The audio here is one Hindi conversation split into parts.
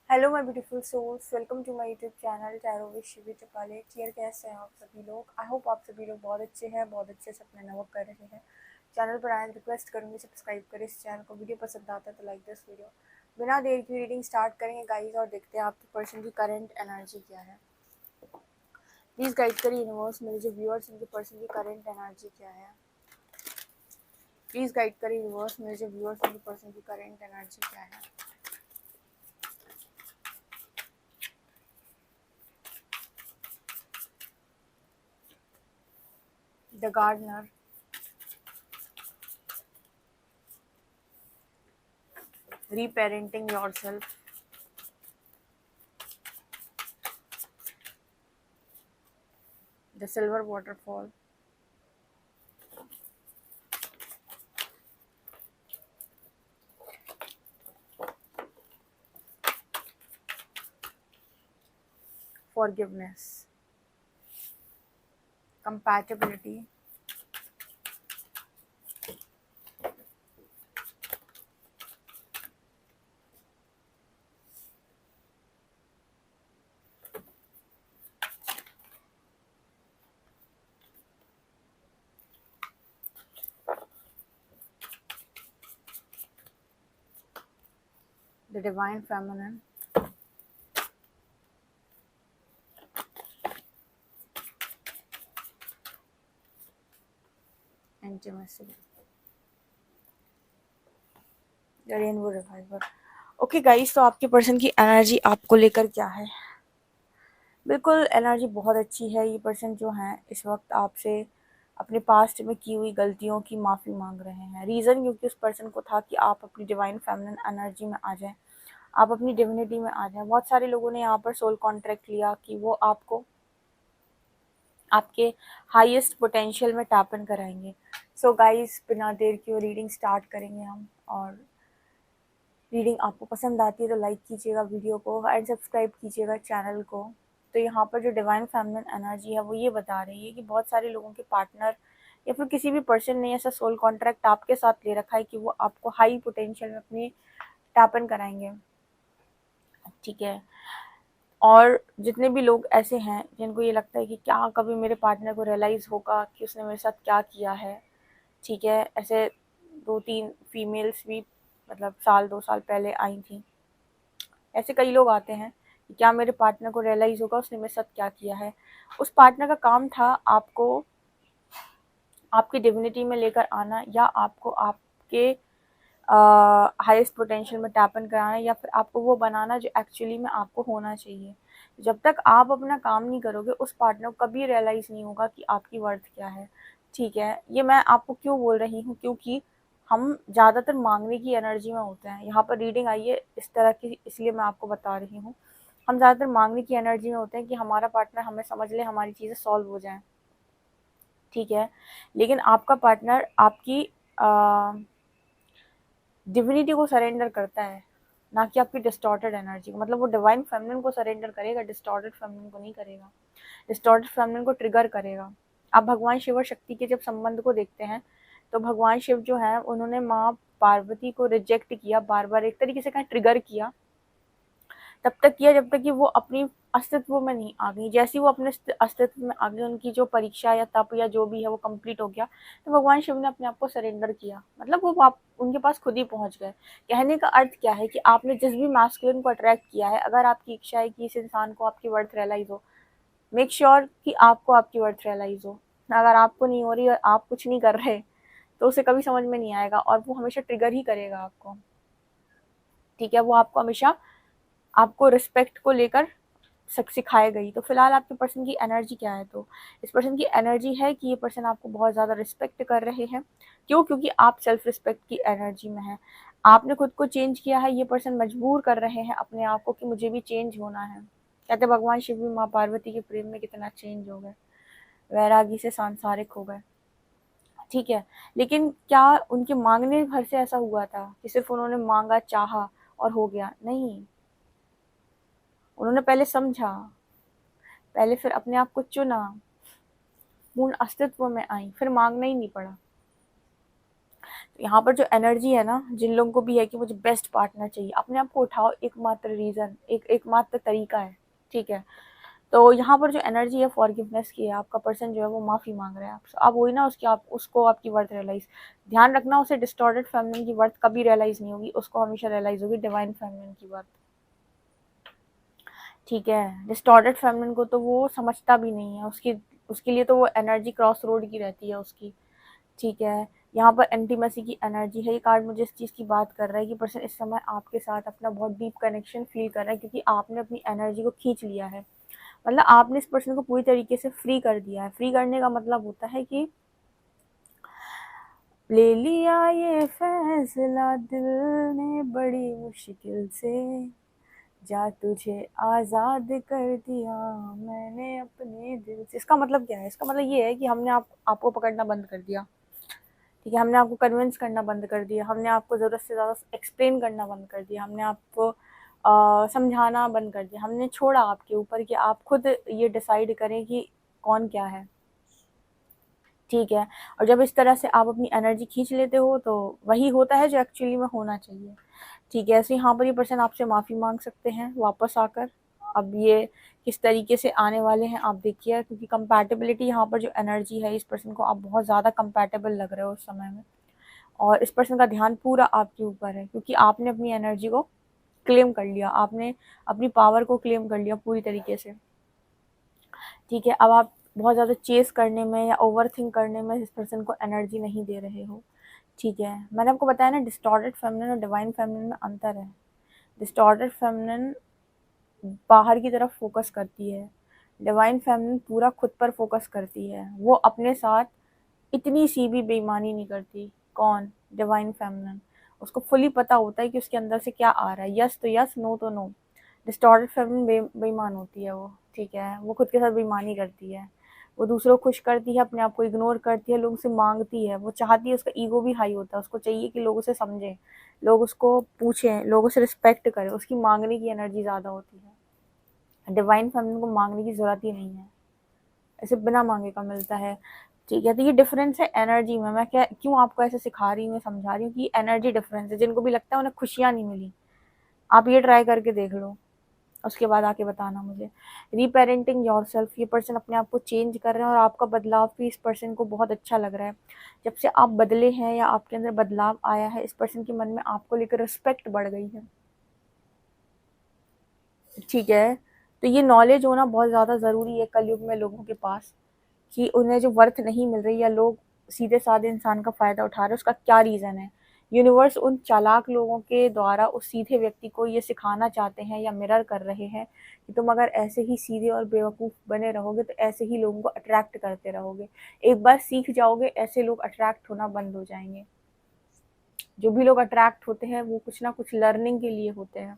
Hello my beautiful souls, welcome to my YouTube channel tarot with Shivi Chapale. Cheer, कैसे हैं आप सभी लोग? आई होप आप सभी लोग बहुत अच्छे हैं, बहुत अच्छे से अपना वर्क कर रहे हैं। चैनल पर आए रिक्वेस्ट करूंगी सब्सक्राइब करें इस चैनल को। वीडियो पसंद आता है तो लाइक दिस वीडियो। बिना देर की रीडिंग स्टार्ट करेंगे गाइस और देखते हैं आपके पर्सन की करंट एनर्जी क्या है। प्लीज गाइड करिए यूनिवर्स, मेरे जो व्यूअर्स उनके पर्सन की करंट एनर्जी क्या है। प्लीज गाइड करिए यूनिवर्स, मेरे जो व्यूअर्स उनके पर्सन की करंट एनर्जी क्या है। The gardener, reparenting yourself, the silver waterfall, forgiveness, compatibility, the divine feminine, intimacy, the rainbow revival। Okay guys, तो आपके पर्सन की एनर्जी आपको लेकर क्या है? बिल्कुल एनर्जी बहुत अच्छी है। ये पर्सन जो है इस वक्त आपसे अपने पास्ट में की हुई गलतियों की माफ़ी मांग रहे हैं। रीज़न क्योंकि उस पर्सन को था कि आप अपनी डिवाइन फेमिनिन एनर्जी में आ जाएं, आप अपनी डिविनिटी में आ जाएं। बहुत सारे लोगों ने यहाँ पर सोल कॉन्ट्रैक्ट लिया कि वो आपको आपके हाईएस्ट पोटेंशियल में टैप इन कराएंगे। सो गाइस, बिना देर की रीडिंग स्टार्ट करेंगे हम। और रीडिंग आपको पसंद आती है तो लाइक कीजिएगा वीडियो को एंड सब्सक्राइब कीजिएगा चैनल को। तो यहाँ पर जो डिवाइन फेमिनिन एनर्जी है वो ये बता रही है कि बहुत सारे लोगों के पार्टनर या फिर किसी भी पर्सन ने ऐसा सोल कॉन्ट्रैक्ट आपके साथ ले रखा है कि वो आपको हाई पोटेंशियल में अपने टैप इन कराएंगे, ठीक है। और जितने भी लोग ऐसे हैं जिनको ये लगता है कि क्या कभी मेरे पार्टनर को रियलाइज़ होगा कि उसने मेरे साथ क्या किया है, ठीक है। ऐसे 2-3 फीमेल्स भी मतलब 1-2 साल पहले आई थी। ऐसे कई लोग आते हैं कि क्या मेरे पार्टनर को रियलाइज़ होगा उसने मेरे साथ क्या किया है। उस पार्टनर का काम था आपको आपकी डिविनिटी में लेकर आना, या आपको आपके हाईएस्ट पोटेंशियल में टैप इन कराना, या फिर आपको वो बनाना जो एक्चुअली में आपको होना चाहिए। जब तक आप अपना काम नहीं करोगे उस पार्टनर को कभी रियलाइज़ नहीं होगा कि आपकी वर्थ क्या है, ठीक है। ये मैं आपको क्यों बोल रही हूँ, क्योंकि हम ज़्यादातर मांगने की एनर्जी में होते हैं। यहाँ पर रीडिंग आई है इस तरह की, इसलिए मैं आपको बता रही हूँ। हम ज़्यादातर मांगने की एनर्जी में होते हैं कि हमारा पार्टनर हमें समझ ले, हमारी चीज़ें सॉल्व हो जाएं, ठीक है। लेकिन आपका पार्टनर आपकी डिविनिटी को सरेंडर करता है, ना कि आपकी डिस्टॉर्टेड एनर्जी को। मतलब वो डिवाइन फेमिनिन को सरेंडर करेगा, डिस्टॉर्टेड फेमिनिन को नहीं करेगा। डिस्टॉर्टेड फेमिनिन को ट्रिगर करेगा। आप भगवान शिव और शक्ति के जब संबंध को देखते हैं तो भगवान शिव जो है उन्होंने माँ पार्वती को रिजेक्ट किया, बार बार एक तरीके से कहीं ट्रिगर किया, तब तक किया जब तक कि वो अपनी अस्तित्व में नहीं आ गई। जैसे ही वो अपने अस्तित्व में आ गई, उनकी जो परीक्षा या तप या जो भी है वो कंप्लीट हो गया, तो भगवान शिव ने अपने आप को सरेंडर किया। मतलब वो आप उनके पास खुद ही पहुंच गए। कहने का अर्थ क्या है कि आपने जिस भी मैस्कुलिन को अट्रैक्ट किया है, अगर आपकी इच्छा है कि इस इंसान को आपकी वर्थ रियलाइज हो, मेक श्योर कि आपको आपकी वर्थ रियलाइज हो। अगर आपको नहीं हो रही और आप कुछ नहीं कर रहे तो उसे कभी समझ में नहीं आएगा और वो हमेशा ट्रिगर ही करेगा आपको, ठीक है। वो आपको हमेशा आपको रिस्पेक्ट को लेकर सिखाए गई। तो फिलहाल आपके पर्सन की एनर्जी क्या है? तो इस पर्सन की एनर्जी है कि ये पर्सन आपको बहुत ज़्यादा रिस्पेक्ट कर रहे हैं। क्यों? क्योंकि आप सेल्फ रिस्पेक्ट की एनर्जी में हैं। आपने खुद को चेंज किया है, ये पर्सन मजबूर कर रहे हैं अपने आप को कि मुझे भी चेंज होना है। कहते भगवान शिव भी माँ पार्वती के प्रेम में कितना चेंज हो गए, वैरागी से सांसारिक हो गए, ठीक है। लेकिन क्या उनके मांगने भर से ऐसा हुआ था कि सिर्फ उन्होंने मांगा, चाहा और हो गया? नहीं, उन्होंने पहले समझा, पहले फिर अपने आप को चुना, पूर्ण अस्तित्व में आई, फिर मांगना ही नहीं पड़ा। यहाँ पर जो एनर्जी है ना, जिन लोगों को भी है कि मुझे बेस्ट पार्टनर चाहिए, अपने आप को उठाओ, एकमात्र रीज़न, एकमात्र तरीका है, ठीक है। तो यहाँ पर जो एनर्जी है फॉरगिवनेस की है, आपका पर्सन जो है वो माफ़ी मांग रहा है आपसे, अब वही ना उसकी, आप उसको आपकी वर्थ रियलाइज़, ध्यान रखना, उसे डिस्टॉर्टेड फेमिनिन की वर्थ कभी रियलाइज़ नहीं होगी, उसको हमेशा रियलाइज़ होगी डिवाइन फेमिनिन की वर्थ, ठीक है। डिस्टॉर्टेड फेमिनिन को तो वो समझता भी नहीं है, उसके लिए तो वो एनर्जी क्रॉस रोड की रहती है उसकी, ठीक है। यहाँ पर इंटीमेसी की एनर्जी है, ये कार्ड मुझे इस चीज़ की बात कर रहा है कि पर्सन इस समय आपके साथ अपना बहुत डीप कनेक्शन फील कर रहा है, क्योंकि आपने अपनी एनर्जी को खींच लिया है, मतलब आपने इस पर्सन को पूरी तरीके से फ्री कर दिया है। फ्री करने का मतलब होता है कि ले लिया ये फैसला दिल ने बड़ी मुश्किल से, जा तुझे आज़ाद कर दिया मैंने अपने दिल से। इसका मतलब क्या है? इसका मतलब ये है कि हमने आपको पकड़ना बंद कर दिया, ठीक है। हमने आपको कन्विंस करना बंद कर दिया, हमने आपको ज़रूरत से ज़्यादा एक्सप्लेन करना बंद कर दिया, हमने आपको समझाना बंद कर दिया, हमने छोड़ा आपके ऊपर कि आप खुद ये डिसाइड करें कि कौन क्या है, ठीक है। और जब इस तरह से आप अपनी एनर्जी खींच लेते हो तो वही होता है जो एक्चुअली में होना चाहिए, ठीक है। ऐसे यहाँ पर ये पर्सन आपसे माफ़ी मांग सकते हैं वापस आकर। अब ये किस तरीके से आने वाले हैं आप देखिए, क्योंकि कंपैटिबिलिटी यहाँ पर जो एनर्जी है, इस पर्सन को आप बहुत ज़्यादा कंपैटिबल लग रहे हो उस समय में, और इस पर्सन का ध्यान पूरा आपके ऊपर है, क्योंकि आपने अपनी एनर्जी को क्लेम कर लिया, आपने अपनी पावर को क्लेम कर लिया पूरी तरीके से, ठीक है। अब आप बहुत ज़्यादा चेस करने में या ओवर थिंक करने में इस पर्सन को एनर्जी नहीं दे रहे हो, ठीक है। मैंने आपको बताया ना, डिस्टॉर्टेड फेमिनिन और डिवाइन फेमिनिन में अंतर है। डिस्टॉर्टेड फेमिनिन बाहर की तरफ फोकस करती है, डिवाइन फेमिनिन पूरा खुद पर फोकस करती है, वो अपने साथ इतनी सी भी बेईमानी नहीं करती। कौन? Divine feminine. उसको फुली पता होता है कि उसके अंदर से क्या आ रहा है, यस तो यस, नो तो नो। डिस्टॉर्टेड फेमिनिन बेईमान होती है वो, ठीक है। वो खुद के साथ बेईमानी करती है, वो दूसरों को खुश करती है, अपने आप को इग्नोर करती है, लोगों से मांगती है, वो चाहती है, उसका ईगो भी हाई होता है, उसको चाहिए कि लोग उसे समझें, लोग उसको पूछें, लोग उसे रिस्पेक्ट करें, उसकी मांगने की एनर्जी ज़्यादा होती है। डिवाइन फेमिनिन को मांगने की ज़रूरत ही नहीं है, ऐसे बिना मांगे का मिलता है, ठीक है। तो ये डिफरेंस है एनर्जी में। मैं क्या क्यों आपको ऐसे सिखा रही हूँ, समझा रही हूँ कि एनर्जी डिफरेंस है। जिनको भी लगता है उन्हें खुशियाँ नहीं मिली, आप ये ट्राई करके देख लो, उसके बाद आके बताना मुझे। रीपेरेंटिंग योरसेल्फ, ये पर्सन अपने आप को चेंज कर रहे हैं और आपका बदलाव भी इस पर्सन को बहुत अच्छा लग रहा है। जब से आप बदले हैं या आपके अंदर बदलाव आया है, इस पर्सन के मन में आपको लेकर रिस्पेक्ट बढ़ गई है, ठीक है। तो ये नॉलेज होना बहुत ज़्यादा ज़रूरी है कलयुग में लोगों के पास, कि उन्हें जो वर्थ नहीं मिल रही या लोग सीधे साधे इंसान का फ़ायदा उठा रहे हैं, उसका क्या रीज़न है। यूनिवर्स उन चालाक लोगों के द्वारा उस सीधे व्यक्ति को ये सिखाना चाहते हैं या मिरर कर रहे हैं कि तुम अगर ऐसे ही सीधे और बेवकूफ़ बने रहोगे तो ऐसे ही लोगों को अट्रैक्ट करते रहोगे। एक बार सीख जाओगे, ऐसे लोग अट्रैक्ट होना बंद हो जाएंगे। जो भी लोग अट्रैक्ट होते हैं वो कुछ ना कुछ लर्निंग के लिए होते हैं।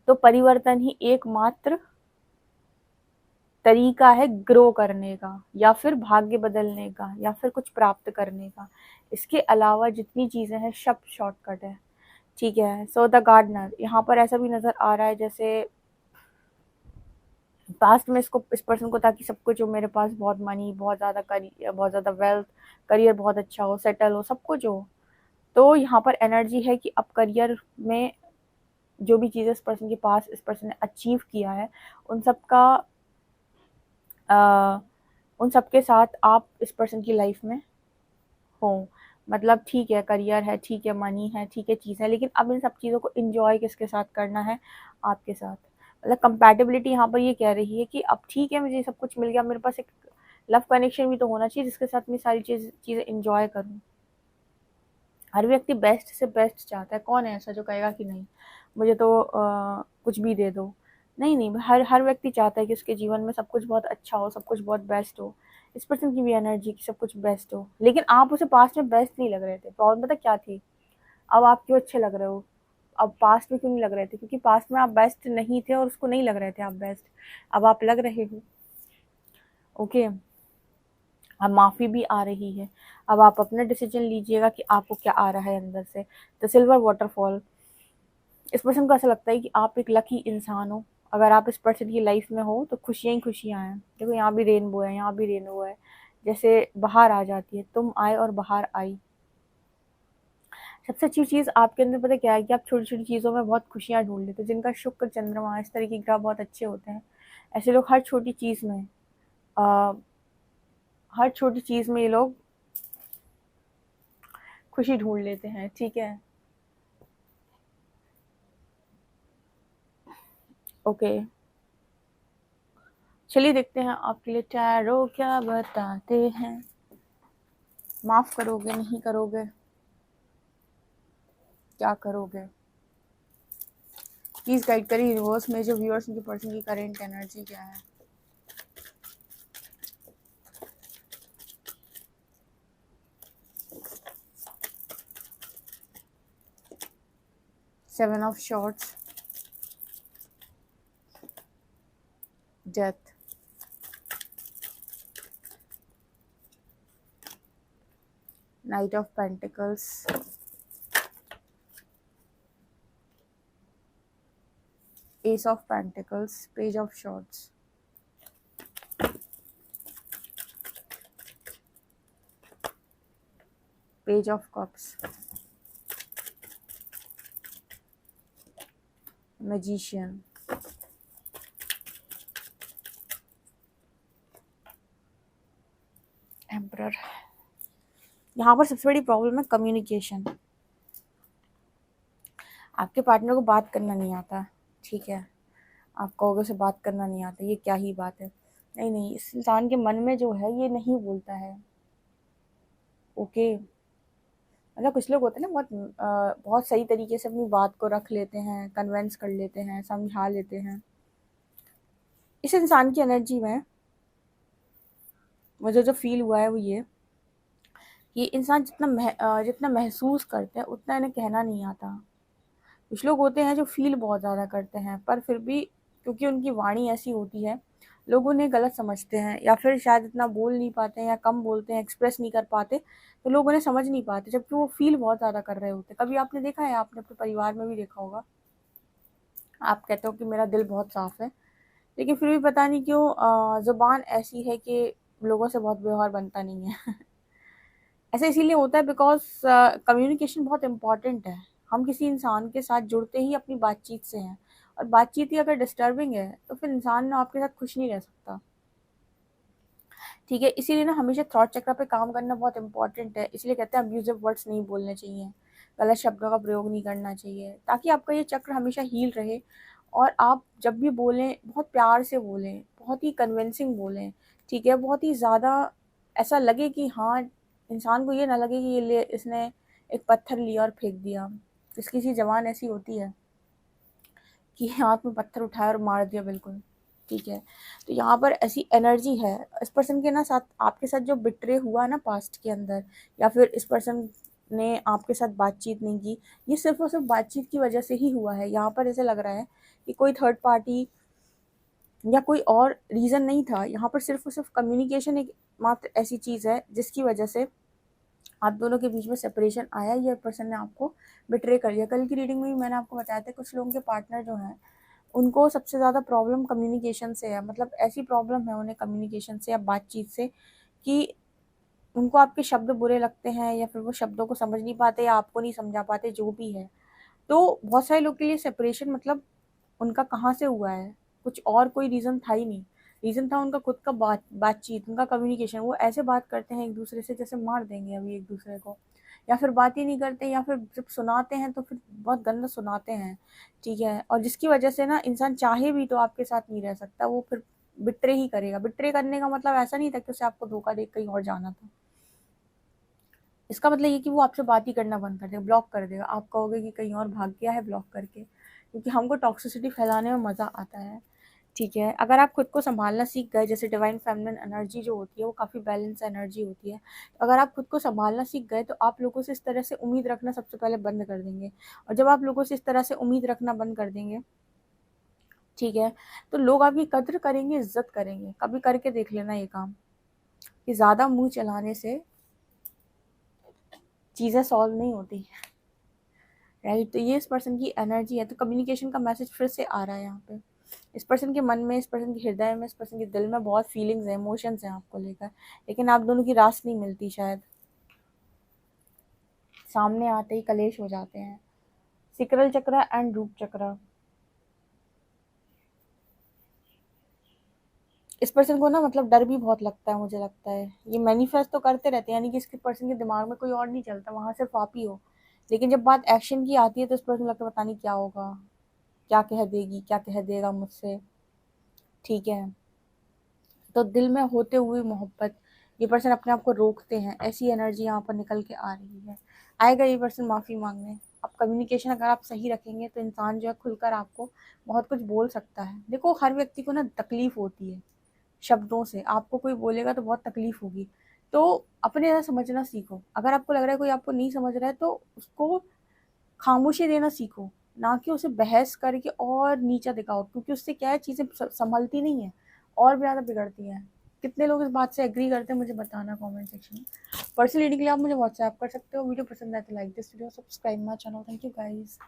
तो परिवर्तन ही एकमात्र तरीका है ग्रो करने का, या फिर भाग्य बदलने का, या फिर कुछ प्राप्त करने का। इसके अलावा जितनी चीज़ें हैं सब शॉर्टकट है, ठीक है। सो द गार्डनर, यहाँ पर ऐसा भी नज़र आ रहा है जैसे पास्ट में इसको, इस पर्सन को था कि सब कुछ हो, मेरे पास बहुत मनी, बहुत ज़्यादा करियर, बहुत ज़्यादा वेल्थ, करियर बहुत अच्छा हो, सेटल हो, सब कुछ हो। तो यहाँ पर एनर्जी है कि अब करियर में जो भी चीज़ें इस पर्सन के पास, इस पर्सन ने अचीव किया है, उन सब का उन सब के साथ आप इस पर्सन की लाइफ में हो। मतलब ठीक है, करियर है, ठीक है, मनी है, ठीक है, चीज़ है, लेकिन अब इन सब चीज़ों को एंजॉय किसके साथ करना है? आपके साथ। मतलब कंपैटिबिलिटी यहाँ पर ये कह रही है कि अब ठीक है, मुझे सब कुछ मिल गया, मेरे पास एक लव कनेक्शन भी तो होना चाहिए जिसके साथ मैं सारी चीज़ें एंजॉय करूँ। हर व्यक्ति बेस्ट से बेस्ट चाहता है। कौन है ऐसा जो कहेगा कि नहीं, मुझे तो कुछ भी दे दो? नहीं नहीं, हर हर व्यक्ति चाहता है कि उसके जीवन में सब कुछ बहुत अच्छा हो, सब कुछ बहुत बेस्ट हो। इस पर्सन की भी एनर्जी की सब कुछ बेस्ट हो, लेकिन आप उसे पास्ट में बेस्ट नहीं लग रहे थे। प्रॉब्लम पता क्या थी? अब आप क्यों अच्छे लग रहे हो? अब पास्ट में क्यों नहीं लग रहे थे? क्योंकि पास्ट में आप बेस्ट नहीं थे और उसको नहीं लग रहे थे आप बेस्ट। अब आप लग रहे हो, ओके। अब माफ़ी भी आ रही है। अब आप अपना डिसीजन लीजिएगा कि आपको क्या आ रहा है अंदर से। द सिल्वर वाटरफॉल, इस पर्सन को ऐसा लगता है कि आप एक लकी इंसान हो। अगर आप इस पर्सन की लाइफ में हो तो खुशियाँ ही खुशियाँ हैं। देखो यहाँ भी रेनबो है, यहाँ भी रेनबो है। जैसे बाहर आ जाती है, तुम आए और बाहर आई, सबसे अच्छी चीज़ आपके अंदर पता क्या है कि आप छोटी छोटी चीज़ों में बहुत खुशियाँ ढूंढ लेते हो। जिनका शुक्र चंद्रमा इस तरह के ग्रह बहुत अच्छे होते हैं, ऐसे लोग हर छोटी चीज़ में आ, हर छोटी चीज़ में ये लोग खुशी ढूंढ लेते हैं। ठीक है, ओके, चलिए देखते हैं आपके लिए टैरो क्या बताते हैं। माफ करोगे, नहीं करोगे, क्या करोगे? प्लीज गाइड करिए यूनिवर्स में जो व्यूअर्स उनके पर्सन की करेंट एनर्जी क्या है। Seven of shorts, death, night of pentacles, S of pentacles, page of shorts, page of cups, magician, emperor. यहाँ पर सबसे बड़ी प्रॉब्लम है कम्युनिकेशन। आपके पार्टनर को बात करना नहीं आता, ठीक है, आप कहोगे उसे बात करना नहीं आता, ये क्या ही बात है। नहीं नहीं, इस इंसान के मन में जो है ये नहीं बोलता है। ओके, मतलब कुछ लोग होते हैं ना बहुत सही तरीके से अपनी बात को रख लेते हैं, कन्वेंस कर लेते हैं, समझा लेते हैं। इस इंसान की एनर्जी में मुझे जो फील हुआ है वो ये इंसान जितना महसूस करते हैं उतना इन्हें कहना नहीं आता। कुछ लोग होते हैं जो फील बहुत ज़्यादा करते हैं, पर फिर भी क्योंकि उनकी वाणी ऐसी होती है, लोग उन्हें गलत समझते हैं, या फिर शायद इतना बोल नहीं पाते हैं, या कम बोलते हैं, एक्सप्रेस नहीं कर पाते, तो लोग उन्हें समझ नहीं पाते, जबकि वो फील बहुत ज़्यादा कर रहे होते हैं। कभी आपने देखा है, आपने अपने परिवार में भी देखा होगा, आप कहते हो कि मेरा दिल बहुत साफ़ है, लेकिन फिर भी पता नहीं क्यों ज़ुबान ऐसी है कि लोगों से बहुत व्यवहार बनता नहीं है। ऐसा इसीलिए होता है बिकॉज़ कम्युनिकेशन बहुत इम्पोर्टेंट है। हम किसी इंसान के साथ जुड़ते ही अपनी बातचीत से हैं, और बातचीत ही अगर डिस्टर्बिंग है तो फिर इंसान ना आपके साथ खुश नहीं रह सकता। ठीक है, इसीलिए ना हमेशा थॉट चक्र पे काम करना बहुत इंपॉर्टेंट है। इसलिए कहते हैं अब्यूजिव वर्ड्स नहीं बोलने चाहिए, गलत शब्दों का प्रयोग नहीं करना चाहिए, ताकि आपका ये चक्र हमेशा हील रहे। और आप जब भी बोलें बहुत प्यार से बोलें, बहुत ही कन्विंसिंग बोलें, ठीक है, बहुत ही ज़्यादा ऐसा लगे कि हाँ, इंसान को ये ना लगे कि ये ले इसने एक पत्थर लिया और फेंक दिया। किसी किसी जबान ऐसी होती है कि हाथ में पत्थर उठाया और मार दिया बिल्कुल। ठीक है, तो यहाँ पर ऐसी एनर्जी है इस पर्सन के ना साथ, आपके साथ जो बिट्रे हुआ ना पास्ट के अंदर, या फिर इस पर्सन ने आपके साथ बातचीत नहीं की, ये सिर्फ और सिर्फ बातचीत की वजह से ही हुआ है। यहाँ पर ऐसे लग रहा है कि कोई थर्ड पार्टी या कोई और रीज़न नहीं था। यहाँ पर सिर्फ और सिर्फ कम्युनिकेशन एक मात्र ऐसी चीज़ है जिसकी वजह से आप दोनों के बीच में सेपरेशन आया, ये पर्सन ने आपको बिट्रे कर लिया। कल की रीडिंग में भी मैंने आपको बताया था कुछ लोगों के पार्टनर जो हैं उनको सबसे ज़्यादा प्रॉब्लम कम्युनिकेशन से है। मतलब ऐसी प्रॉब्लम है उन्हें कम्युनिकेशन से या बातचीत से कि उनको आपके शब्द बुरे लगते हैं, या फिर वो शब्दों को समझ नहीं पाते, या आपको नहीं समझा पाते, जो भी है। तो बहुत सारे लोग के लिए सेपरेशन मतलब उनका कहाँ से हुआ है, कुछ और कोई रीज़न था ही नहीं। रीज़न था उनका खुद का बातचीत, उनका कम्युनिकेशन। वो ऐसे बात करते हैं एक दूसरे से जैसे मार देंगे अभी एक दूसरे को, या फिर बात ही नहीं करते, या फिर जब सुनाते हैं तो फिर बहुत गंदा सुनाते हैं। ठीक है, और जिसकी वजह से ना इंसान चाहे भी तो आपके साथ नहीं रह सकता, वो फिर बिट्रे ही करेगा। बिट्रे करने का मतलब ऐसा नहीं था कि उसे आपको धोखा दे कहीं और जाना था। इसका मतलब ये कि वो आपसे बात ही करना बंद कर देगा, ब्लॉक कर देगा। आप कहोगे कि कहीं और भाग गया है ब्लॉक करके, क्योंकि हमको टॉक्सिसिटी फैलाने में मज़ा आता है। ठीक है, अगर आप खुद को संभालना सीख गए, जैसे डिवाइन फेमिनिन एनर्जी जो होती है वो काफ़ी बैलेंस एनर्जी होती है, तो अगर आप खुद को संभालना सीख गए तो आप लोगों से इस तरह से उम्मीद रखना सबसे पहले बंद कर देंगे। और जब आप लोगों से इस तरह से उम्मीद रखना बंद कर देंगे, ठीक है, तो लोग आपकी कद्र करेंगे, इज्जत करेंगे। कभी करके देख लेना ये काम, कि ज़्यादा मुंह चलाने से चीज़ें सॉल्व नहीं होती। राइट, तो ये इस पर्सन की एनर्जी है। तो कम्युनिकेशन का मैसेज फिर से आ रहा है यहाँ पे। इस पर्सन के मन में, इस पर्सन के हृदय में, इस पर्सन के दिल में बहुत फीलिंग्स हैं, इमोशंस हैं आपको लेकर, लेकिन आप दोनों की रास नहीं मिलती शायद। सामने आते ही कलेश हो जाते हैं। सिक्रल चक्र एंड रूट चक्र, इस पर्सन को ना मतलब डर भी बहुत लगता है, मुझे लगता है ये मैनिफेस्ट तो करते रहते हैं, यानी कि इसके पर्सन के दिमाग में कोई और नहीं चलता, वहां सिर्फ आप ही हो। लेकिन जब बात एक्शन की आती है तो इस पर्सन को लगता है पता नहीं क्या होगा, क्या कह देगी, क्या कह देगा मुझसे। ठीक है, तो दिल में होते हुए मोहब्बत, ये पर्सन अपने आप को रोकते हैं, ऐसी एनर्जी यहाँ पर निकल के आ रही है। आएगा ये पर्सन माफ़ी मांगने। अब कम्युनिकेशन अगर आप सही रखेंगे तो इंसान जो है खुलकर आपको बहुत कुछ बोल सकता है। देखो हर व्यक्ति को ना तकलीफ होती है शब्दों से, आपको कोई बोलेगा तो बहुत तकलीफ होगी, तो अपने तरह समझना सीखो। अगर आपको लग रहा है कोई आपको नहीं समझ रहा है तो उसको खामोशी देना सीखो, ना कि उसे बहस करके और नीचा दिखाओ, क्योंकि उससे क्या है चीज़ें संभलती नहीं है और भी ज़्यादा बिगड़ती हैं। कितने लोग इस बात से एग्री करते हैं मुझे बताना कमेंट सेक्शन में। पर्सनल रीडिंग के लिए आप मुझे व्हाट्सएप कर सकते हो। वीडियो पसंद आए तो like this video, subscribe my channel. Thank you guys.